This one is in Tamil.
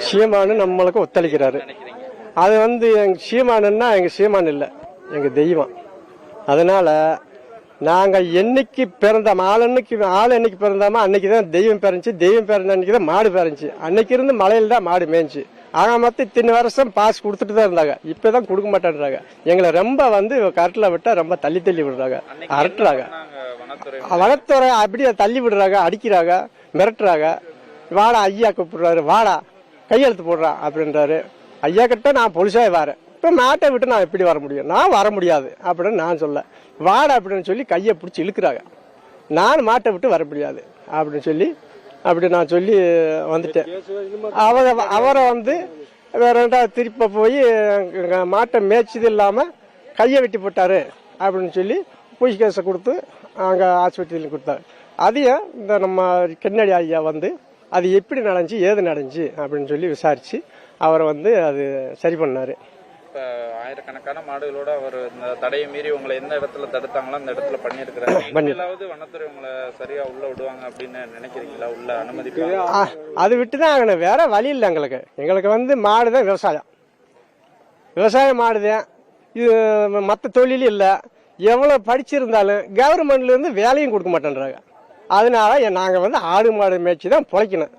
சீமானு நம்மளுக்கு ஒத்துழைக்கிறாரு. அது வந்து எங்க சீமானுன்னா எங்க சீமான் இல்லை, எங்க தெய்வம். அதனால நாங்க என்னைக்கு பிறந்தோம், ஆள் என்னைக்கு பிறந்தாமோ அன்னைக்கு தான் தெய்வம் பிறந்துச்சு. தெய்வம் பிறந்த அன்னைக்கு தான் மாடு பிறந்துச்சு. அன்னைக்கு இருந்து மலையில தான் மாடு மேய்ஞ்சி. ஆக மொத்தம் இத்தனை வருஷம் பாஸ் கொடுத்துட்டு தான் இருந்தாங்க. இப்பதான் கொடுக்க மாட்டேன்றாங்க. எங்களை ரொம்ப வந்து கரட்டில் விட்டா ரொம்ப தள்ளி விடுறாங்க, அரட்டுறாங்க. வனத்துறை அப்படியே தள்ளி விடுறாங்க, அடிக்கிறாங்க, மிரட்டுறாங்க. வாடா ஐயா கூப்பிடுறாரு, வாடா கையெழுத்து போடுறான் அப்படின்றாரு. ஐயா கிட்ட நான் பொலிசாக வரேன். இப்போ மாட்டை விட்டு நான் எப்படி வர முடியும்? நான் வர முடியாது அப்படின்னு நான் சொல்ல, வாடா அப்படின்னு சொல்லி கையை பிடிச்சி இழுக்கிறாங்க. நான் மாட்டை விட்டு வர முடியாது அப்படின்னு சொல்லி அப்படி நான் சொல்லி வந்துட்டேன். அவரை வந்து ரெண்டாவது திருப்பி போய் மாட்டை மேய்ச்சது இல்லாமல் கையை வெட்டி போட்டாரு அப்படின்னு சொல்லி பொய் கேஸை கொடுத்து அங்கே ஆஸ்பத்திரியில் கொடுத்தாரு. அதையும் இந்த நம்ம கென்னடி ஐயா வந்து அது எப்படி நடந்துச்சு, ஏது நடந்துச்சு அப்படின்னு சொல்லி விசாரிச்சு அவரை வந்து அது சரி பண்ணாரு. இப்போ ஆயிரக்கணக்கான மாடுகளோட அவர் இந்த தடையை மீறி உங்களை எந்த இடத்துல தடுத்தாங்களோ அந்த இடத்துல பண்ணியிருக்கிறாங்க. வனத்துறை உங்களை சரியா உள்ள விடுவாங்க அப்படின்னு நினைக்கிறீங்களா? உள்ள அனுமதி அது விட்டுதான் ஆகணும், வேற வழி இல்லை எங்களுக்கு. எங்களுக்கு வந்து மாடுதான் விவசாயம் மாடுதான். இது மற்ற தொழில் இல்லை. எவ்வளவு படிச்சிருந்தாலும் கவர்மெண்ட்ல இருந்து வேலையும் கொடுக்க மாட்டேன்றாங்க. அதனால நாங்க வந்து ஆடு மாடு மேய்ச்சி தான் பிழைக்கணும்.